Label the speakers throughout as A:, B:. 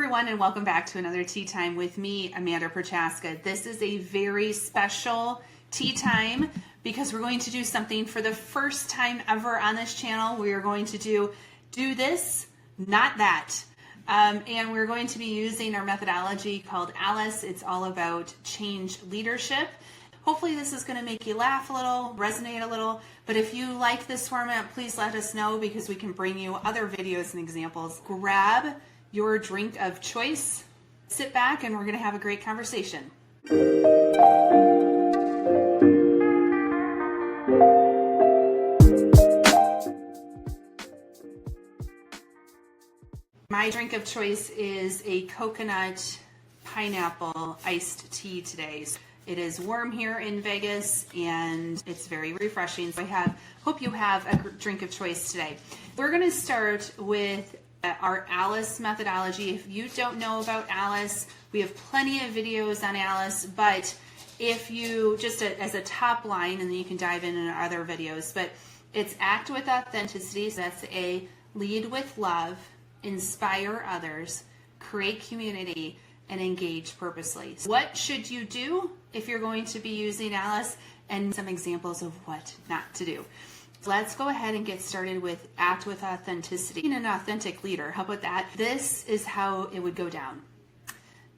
A: everyone, and welcome back to another Tea Time with me, Amanda Prochaska. This is a very special tea time because we're going to do something for the first time ever on this channel. We are going to do this, not that. And we're going to be using our methodology called ALICE. It's all about change leadership. Hopefully this is going to make you laugh a little, resonate a little, but if you like this format, please let us know because we can bring you other videos and examples. Grab your drink of choice, sit back, and we're going to have a great conversation. My drink of choice is a coconut pineapple iced tea today. It is warm here in Vegas and it's very refreshing. So hope you have a drink of choice today. We're going to start with our ALICE methodology. If you don't know about ALICE, we have plenty of videos on ALICE, but if you just as a top line, and then you can dive in other videos, but it's act with authenticity. So that's A, lead with love, inspire others, create community, and engage purposely. So what should you do if you're going to be using ALICE, and some examples of what not to do. So let's go ahead and get started with act with authenticity. Being an authentic leader, how about that? This is how it would go down.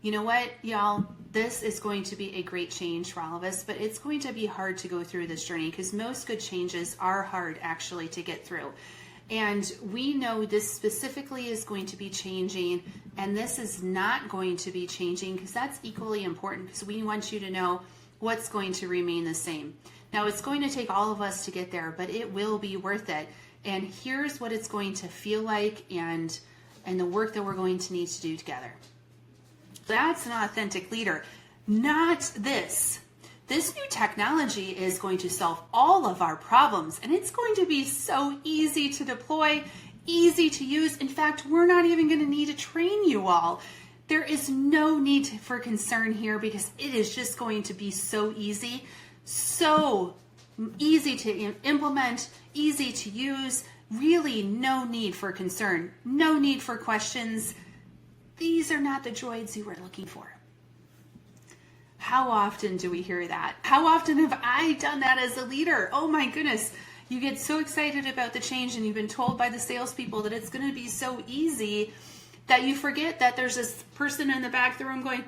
A: You know what, y'all? This is going to be a great change for all of us, but it's going to be hard to go through this journey because most good changes are hard actually to get through. And we know this specifically is going to be changing, and this is not going to be changing because that's equally important because we want you to know what's going to remain the same. Now, it's going to take all of us to get there, but it will be worth it. And here's what it's going to feel like and the work that we're going to need to do together. That's an authentic leader, not this. This new technology is going to solve all of our problems, and it's going to be so easy to deploy, easy to use. In fact, we're not even going to need to train you all. There is no need for concern here because it is just going to be so easy to implement, easy to use. Really no need for concern, no need for questions. These are not the droids you were looking for. How often do we hear that? How often have I done that as a leader? Oh my goodness. You get so excited about the change and you've been told by the salespeople that it's going to be so easy that you forget that there's this person in the back of the room going,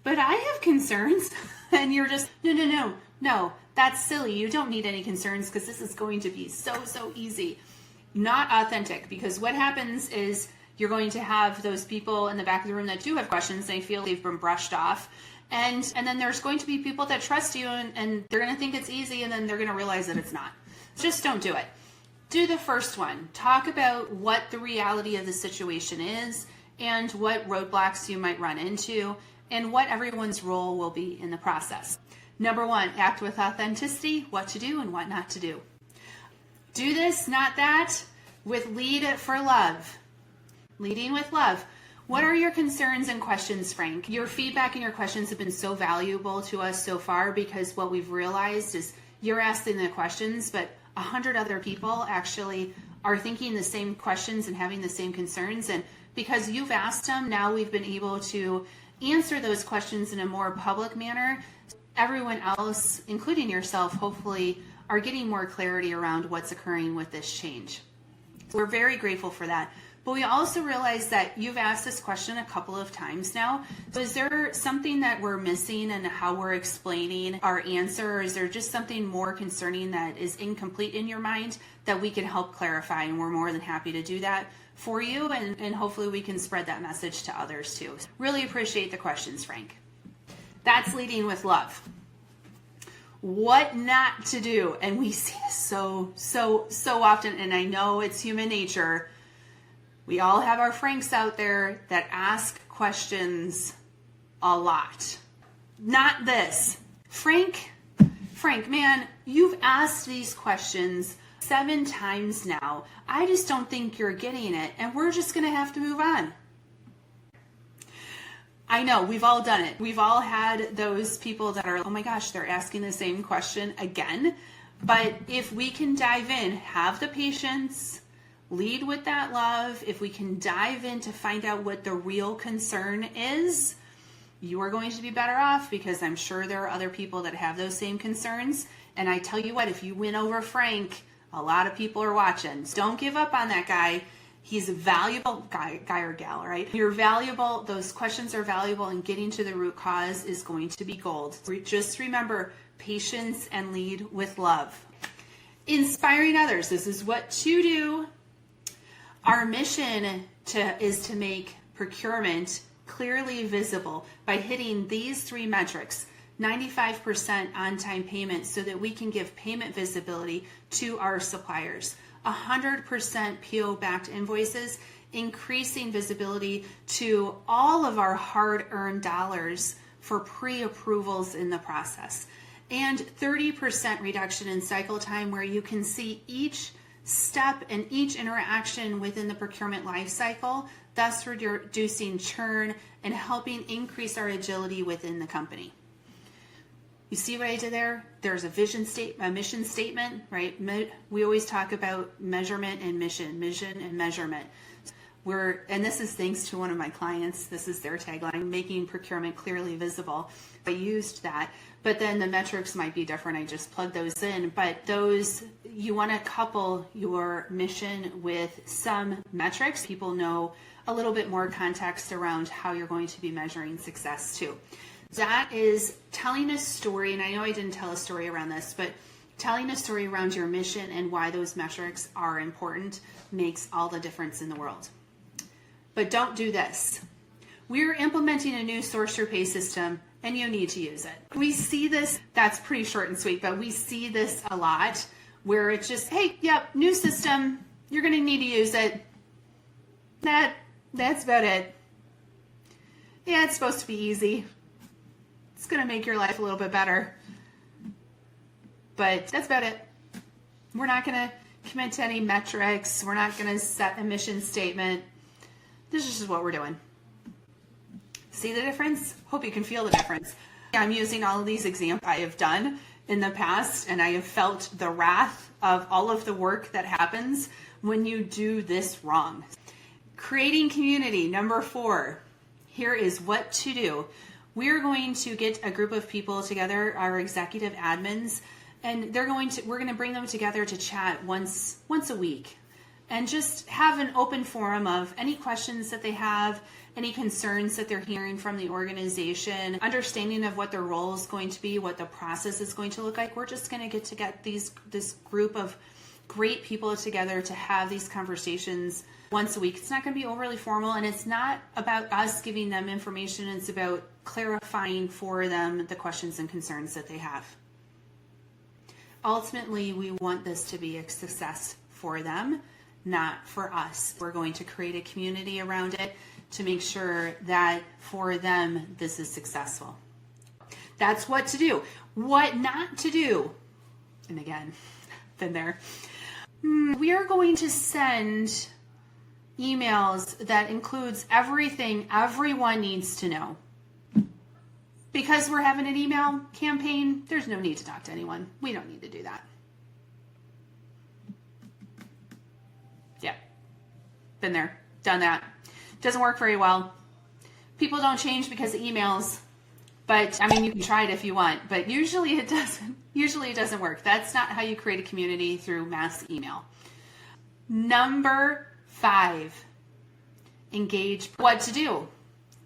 A: but I have concerns. And you're just, no, that's silly. You don't need any concerns because this is going to be so easy. Not authentic, because what happens is you're going to have those people in the back of the room that do have questions. They feel they've been brushed off. And then there's going to be people that trust you and they're going to think it's easy and then they're going to realize that it's not. Just don't do it. Do the first one. Talk about what the reality of the situation is and what roadblocks you might run into and what everyone's role will be in the process. Number one, act with authenticity, what to do and what not to do. Do this, not that, with lead for love. Leading with love. What are your concerns and questions, Frank? Your feedback and your questions have been so valuable to us so far because what we've realized is you're asking the questions, but 100 other people actually are thinking the same questions and having the same concerns. And because you've asked them, now we've been able to answer those questions in a more public manner. Everyone else, including yourself, hopefully are getting more clarity around what's occurring with this change. We're very grateful for that. But we also realize that you've asked this question a couple of times now. So is there something that we're missing in how we're explaining our answer? Or is there just something more concerning that is incomplete in your mind that we can help clarify? And we're more than happy to do that for you. And hopefully we can spread that message to others too. Really appreciate the questions, Frank. That's leading with love. What not to do. And we see this so often. And I know it's human nature. We all have our Franks out there that ask questions a lot. Not this. Frank, man, you've asked these questions 7 times now. I just don't think you're getting it, and we're just going to have to move on. I know, we've all done it. We've all had those people that are, oh my gosh, they're asking the same question again. But if we can dive in, have the patience, lead with that love, if we can dive in to find out what the real concern is, you are going to be better off, because I'm sure there are other people that have those same concerns. And I tell you what, if you win over Frank, a lot of people are watching. So don't give up on that guy. He's a valuable guy or gal, right? You're valuable. Those questions are valuable, and getting to the root cause is going to be gold. Just remember, patience and lead with love. Inspiring others. This is what to do. Our mission is to make procurement clearly visible by hitting these 3 metrics: 95% on-time payment, so that we can give payment visibility to our suppliers; 100% PO-backed invoices, increasing visibility to all of our hard-earned dollars for pre-approvals in the process; and 30% reduction in cycle time, where you can see each step and each interaction within the procurement life cycle, thus reducing churn and helping increase our agility within the company. You see what I did there? There's a mission statement, right? We always talk about measurement and mission and measurement. And this is thanks to one of my clients. This is their tagline: making procurement clearly visible. I used that, but then the metrics might be different. I just plugged those in, but you want to couple your mission with some metrics. People know a little bit more context around how you're going to be measuring success too. That is telling a story, and I know I didn't tell a story around this, but telling a story around your mission and why those metrics are important makes all the difference in the world. But don't do this. We're implementing a new source-to-pay system, and you need to use it. We see this, that's pretty short and sweet, but we see this a lot where it's just, hey, yep, new system, you're going to need to use it. That's about it. Yeah, it's supposed to be easy. It's going to make your life a little bit better. But that's about it. We're not going to commit to any metrics. We're not going to set a mission statement. This is just what we're doing. See the difference? Hope you can feel the difference. I'm using all of these examples I have done in the past, and I have felt the wrath of all of the work that happens when you do this wrong. Creating community, number 4. Here is what to do. We're going to get a group of people together, our executive admins, and we're going to bring them together to chat once a week, and just have an open forum of any questions that they have, any concerns that they're hearing from the organization, understanding of what their role is going to be, what the process is going to look like. We're just going to get this group of great people together to have these conversations once a week. It's not going to be overly formal, and it's not about us giving them information. It's about clarifying for them the questions and concerns that they have. Ultimately, we want this to be a success for them, not for us. We're going to create a community around it to make sure that for them, this is successful. That's what to do. What not to do. And again, been there. We are going to send emails that includes everything everyone needs to know. Because we're having an email campaign, there's no need to talk to anyone. We don't need to do that. Yeah, been there, done that. Doesn't work very well. People don't change because of emails, but I mean, you can try it if you want, but usually it doesn't. Usually it doesn't work. That's not how you create a community, through mass email. Number 5, engage. What to do?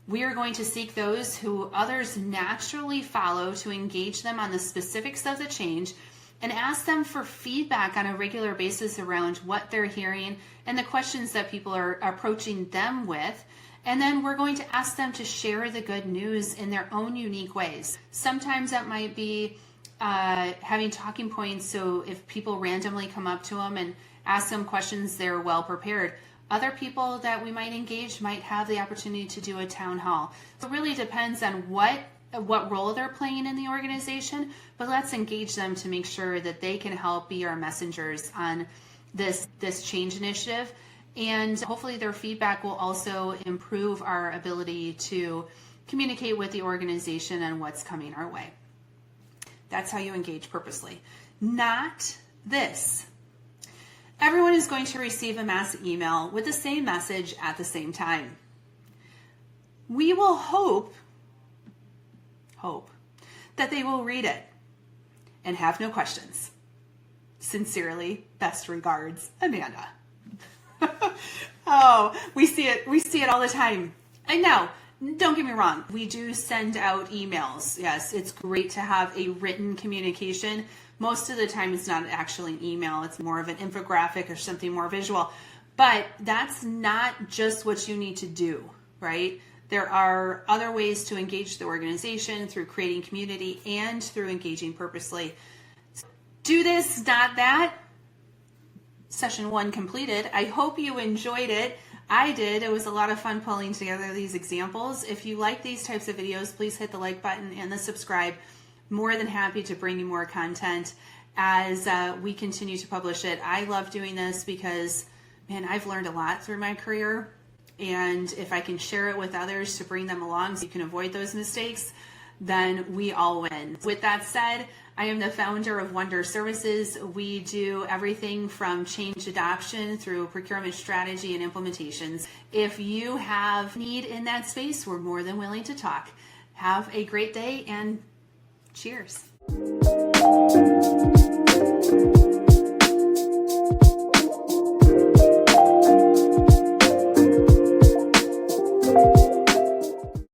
A: We are going to seek those who others naturally follow to engage them on the specifics of the change and ask them for feedback on a regular basis around what they're hearing and the questions that people are approaching them with. And then we're going to ask them to share the good news in their own unique ways. Sometimes that might be having talking points, so if people randomly come up to them and ask them questions, they're well prepared. Other people that we might engage might have the opportunity to do a town hall. So it really depends on what role they're playing in the organization, but let's engage them to make sure that they can help be our messengers on this change initiative. And hopefully their feedback will also improve our ability to communicate with the organization on what's coming our way. That's how you engage purposely. Not this. Everyone is going to receive a mass email with the same message at the same time. We will hope that they will read it and have no questions. Sincerely, best regards, Amanda. Oh, we see it all the time. And now, don't get me wrong, we do send out emails. Yes, it's great to have a written communication. Most of the time it's not actually an email, it's more of an infographic or something more visual. But that's not just what you need to do, right? There are other ways to engage the organization through creating community and through engaging purposely. Do this, not that. Session 1 completed. I hope you enjoyed it. I did. It was a lot of fun pulling together these examples. If you like these types of videos, please hit the like button and the subscribe. More than happy to bring you more content as we continue to publish it. I love doing this because, man, I've learned a lot through my career. And if I can share it with others to bring them along so you can avoid those mistakes, then we all win. With that said, I am the founder of Wonder Services. We do everything from change adoption through procurement strategy and implementations. If you have need in that space, we're more than willing to talk. Have a great day and cheers.